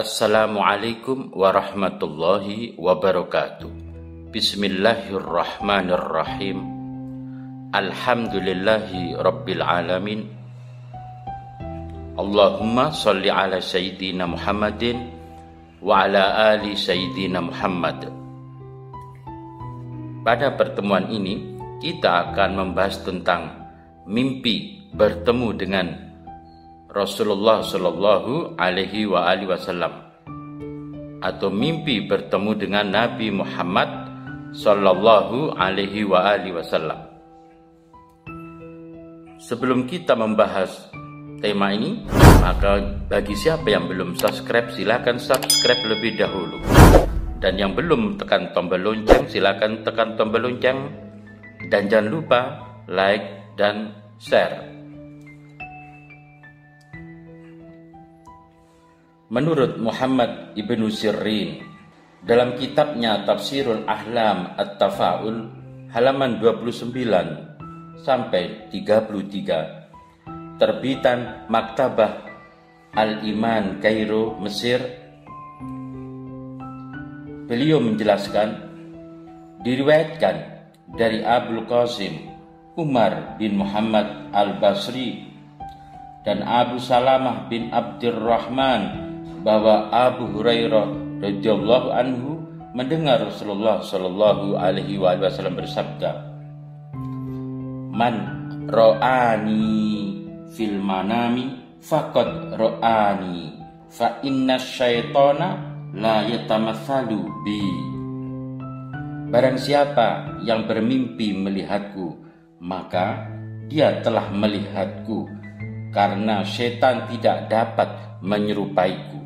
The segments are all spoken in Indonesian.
Assalamualaikum warahmatullahi wabarakatuh. Bismillahirrahmanirrahim. Alhamdulillahi rabbil alamin. Allahumma sholli ala sayyidina Muhammadin wa ala ali sayyidina Muhammad. Pada pertemuan ini kita akan membahas tentang mimpi bertemu dengan Rasulullah Shallallahu Alaihi Wasallam atau mimpi bertemu dengan Nabi Muhammad Shallallahu Alaihi Wasallam. Sebelum kita membahas tema ini, maka bagi siapa yang belum subscribe, silakan subscribe lebih dahulu. Dan yang belum tekan tombol lonceng, silakan tekan tombol lonceng. Dan jangan lupa like dan share. Menurut Muhammad ibnu Sirin dalam kitabnya Tafsirul Ahlam At-Tafa'ul halaman 29 sampai 33 terbitan Maktabah Al-Iman Kairo, Mesir, beliau menjelaskan, diriwayatkan dari Abul Qasim Umar bin Muhammad Al-Basri dan Abu Salamah bin Abdurrahman bahwa Abu Hurairah radhiyallahu anhu mendengar Rasulullah Shallallahu Alaihi Wasallam bersabda, "Man ro'ani fil manami faqad ro'ani, fa inna syaitana la yatamatsalu bi." Barang siapa yang bermimpi melihatku, maka dia telah melihatku, karena setan tidak dapat menyerupaiku.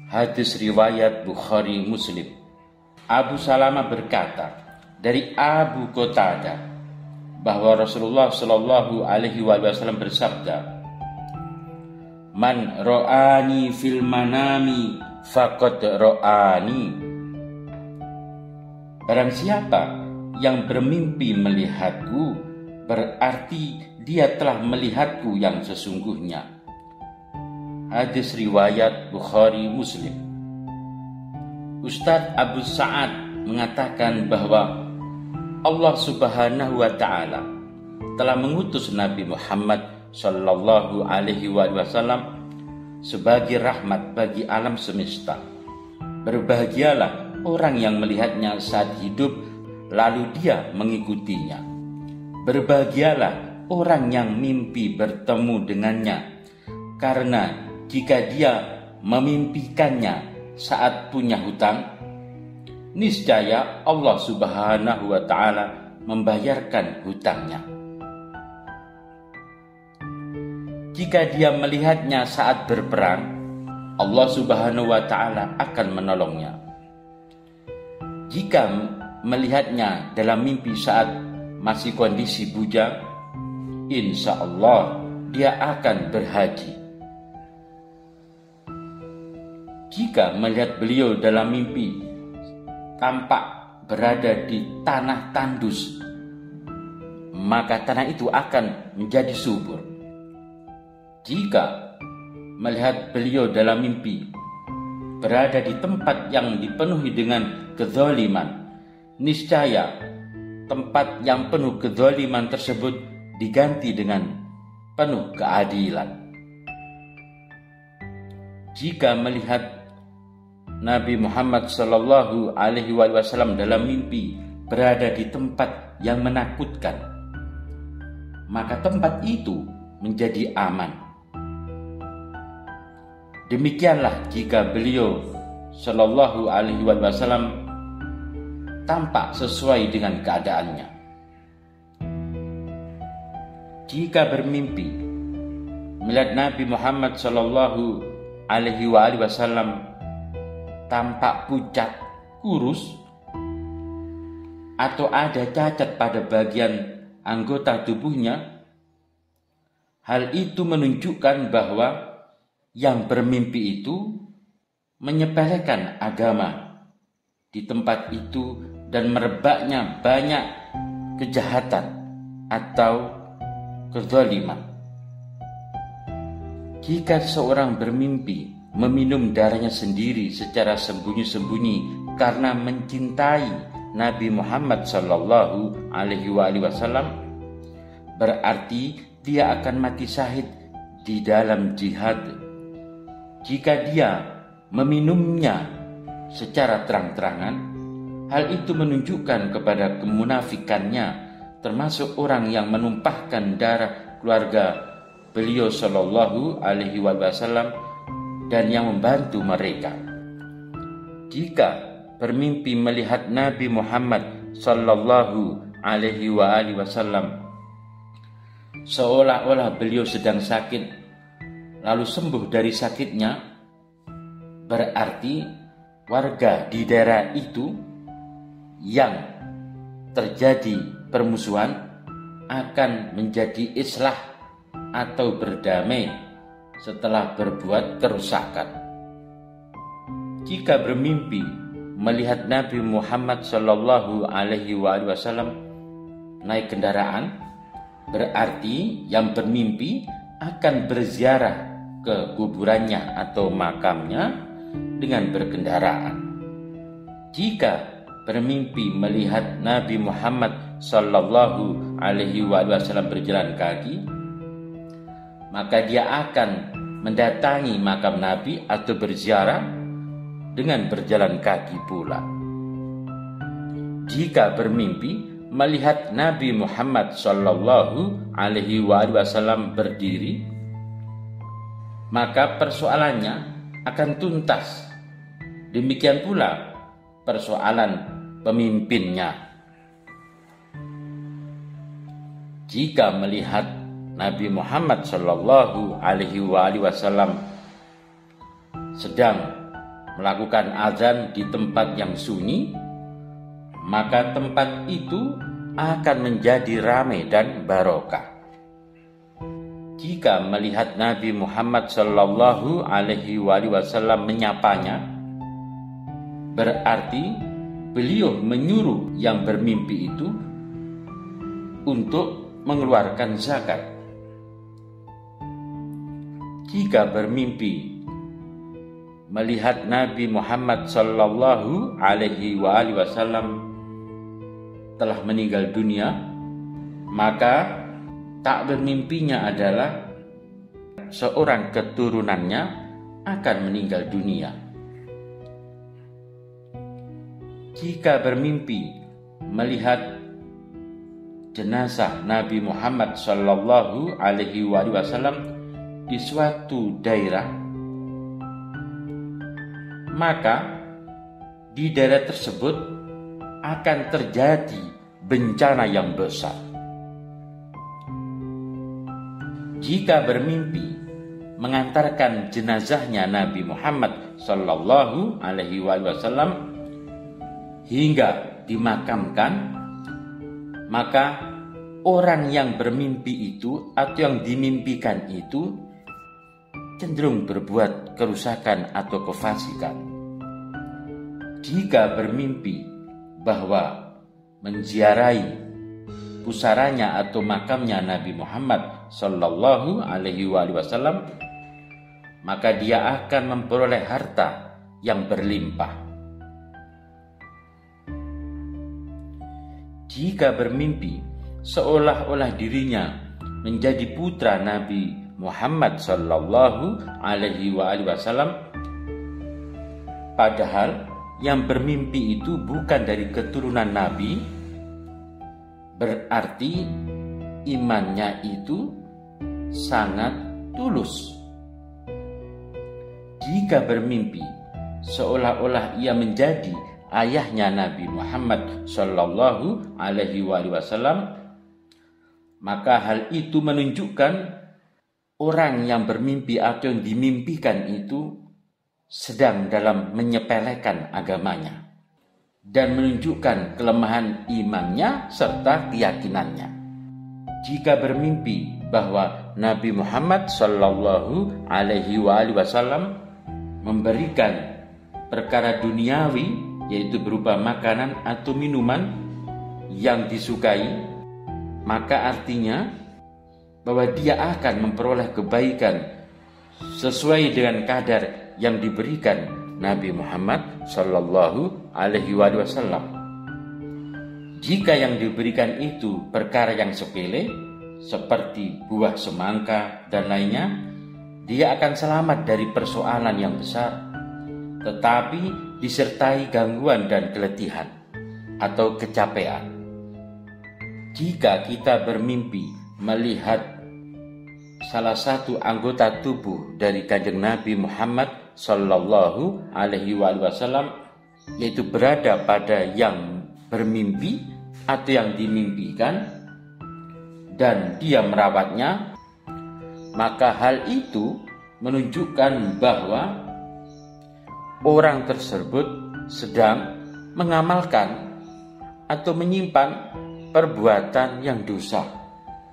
Hadis riwayat Bukhari Muslim. Abu Salamah berkata dari Abu Qatadah bahwa Rasulullah Shallallahu Alaihi Wasallam bersabda, "Man ro'ani fil manami faqad ro'ani." Barang siapa yang bermimpi melihatku, berarti dia telah melihatku yang sesungguhnya. Hadis riwayat Bukhari Muslim. Ustadz Abu Sa'ad mengatakan bahwa Allah Subhanahu wa Ta'ala telah mengutus Nabi Muhammad Sallallahu Alaihi Wasallam sebagai rahmat bagi alam semesta. Berbahagialah orang yang melihatnya saat hidup lalu dia mengikutinya. Berbahagialah orang yang mimpi bertemu dengannya, karena jika dia memimpikannya saat punya hutang, niscaya Allah Subhanahu wa Ta'ala membayarkan hutangnya. Jika dia melihatnya saat berperang, Allah Subhanahu wa Ta'ala akan menolongnya. Jika melihatnya dalam mimpi saat masih kondisi bujang, insya Allah dia akan berhaji. Jika melihat beliau dalam mimpi tampak berada di tanah tandus, maka tanah itu akan menjadi subur. Jika melihat beliau dalam mimpi berada di tempat yang dipenuhi dengan kezaliman, niscaya tempat yang penuh kezaliman tersebut diganti dengan penuh keadilan. Jika melihat Nabi Muhammad Sallallahu Alaihi Wasallam dalam mimpi berada di tempat yang menakutkan, maka tempat itu menjadi aman. Demikianlah jika beliau Sallallahu Alaihi Wasallam tampak sesuai dengan keadaannya. Jika bermimpi melihat Nabi Muhammad Sallallahu Alaihi Wasallam tampak pucat, kurus, atau ada cacat pada bagian anggota tubuhnya, hal itu menunjukkan bahwa yang bermimpi itu menyepelekan agama di tempat itu dan merebaknya banyak kejahatan atau kezaliman. Jika seorang bermimpi meminum darahnya sendiri secara sembunyi-sembunyi karena mencintai Nabi Muhammad Sallallahu Alaihi Wasallam, berarti dia akan mati syahid di dalam jihad. Jika dia meminumnya secara terang-terangan, hal itu menunjukkan kepada kemunafikannya, termasuk orang yang menumpahkan darah keluarga beliau Sallallahu Alaihi Wasallam dan yang membantu mereka. Jika bermimpi melihat Nabi Muhammad Sallallahu Alaihi Wasallam seolah-olah beliau sedang sakit lalu sembuh dari sakitnya, berarti warga di daerah itu yang terjadi permusuhan akan menjadi islah atau berdamai setelah berbuat kerusakan. Jika bermimpi melihat Nabi Muhammad Sallallahu Alaihi Wasallam naik kendaraan, berarti yang bermimpi akan berziarah ke kuburannya atau makamnya dengan berkendaraan. Jika bermimpi melihat Nabi Muhammad Sallallahu Alaihi Wasallam berjalan kaki, maka dia akan mendatangi makam Nabi atau berziarah dengan berjalan kaki pula. Jika bermimpi melihat Nabi Muhammad Sallallahu Alaihi Wasallam berdiri, maka persoalannya akan tuntas. Demikian pula persoalan pemimpinnya. Jika melihat Nabi Muhammad Sallallahu Alaihi Wasallam sedang melakukan azan di tempat yang sunyi, maka tempat itu akan menjadi ramai dan barokah. Jika melihat Nabi Muhammad Sallallahu Alaihi Wasallam menyapanya, berarti beliau menyuruh yang bermimpi itu untuk mengeluarkan zakat. Jika bermimpi melihat Nabi Muhammad Sallallahu Alaihi Wasallam telah meninggal dunia, maka tak bermimpinya adalah seorang keturunannya akan meninggal dunia. Jika bermimpi melihat jenazah Nabi Muhammad Sallallahu Alaihi Wasallam di suatu daerah, maka di daerah tersebut akan terjadi bencana yang besar. Jika bermimpi mengantarkan jenazahnya Nabi Muhammad Sallallahu Alaihi Wasallam hingga dimakamkan, maka orang yang bermimpi itu atau yang dimimpikan itu cenderung berbuat kerusakan atau kefasikan. Jika bermimpi bahwa menziarahi pusaranya atau makamnya Nabi Muhammad Sallallahu Alaihi Wasallam, maka dia akan memperoleh harta yang berlimpah. Jika bermimpi seolah-olah dirinya menjadi putra Nabi Muhammad Sallallahu Alaihi Wasallam, padahal yang bermimpi itu bukan dari keturunan Nabi, berarti imannya itu sangat tulus. Jika bermimpi seolah-olah ia menjadi ayahnya Nabi Muhammad Sallallahu Alaihi Wasallam, maka hal itu menunjukkan orang yang bermimpi atau yang dimimpikan itu sedang dalam menyepelekan agamanya dan menunjukkan kelemahan imannya serta keyakinannya. Jika bermimpi bahwa Nabi Muhammad Sallallahu Alaihi Wasallam memberikan perkara duniawi, yaitu berupa makanan atau minuman yang disukai, maka artinya bahwa dia akan memperoleh kebaikan sesuai dengan kadar yang diberikan Nabi Muhammad Sallallahu Alaihi Wasallam. Jika yang diberikan itu perkara yang sepele, seperti buah semangka dan lainnya, dia akan selamat dari persoalan yang besar, tetapi disertai gangguan dan keletihan atau kecapean. Jika kita bermimpi melihat salah satu anggota tubuh dari Kanjeng Nabi Muhammad Sallallahu Alaihi Wasallam, yaitu berada pada yang bermimpi atau yang dimimpikan, dan dia merawatnya, maka hal itu menunjukkan bahwa orang tersebut sedang mengamalkan atau menyimpan perbuatan yang dosa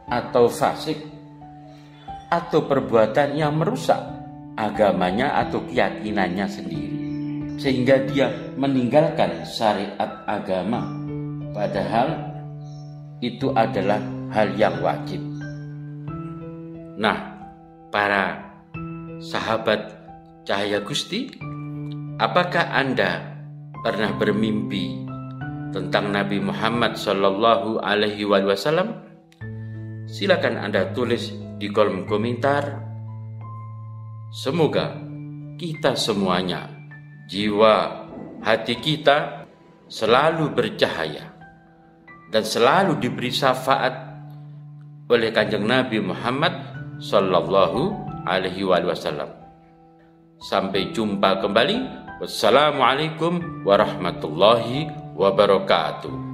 atau fasik, atau perbuatan yang merusak agamanya atau keyakinannya sendiri, sehingga dia meninggalkan syariat agama, padahal itu adalah hal yang wajib. Nah, para sahabat Cahaya Gusti, apakah Anda pernah bermimpi tentang Nabi Muhammad Sallallahu Alaihi Wasallam? Silakan Anda tulis di kolom komentar. Semoga kita semuanya, jiwa hati kita selalu bercahaya dan selalu diberi syafaat oleh Kanjeng Nabi Muhammad Sallallahu Alaihi Wasallam. Sampai jumpa kembali. Wassalamualaikum warahmatullahi wabarakatuh.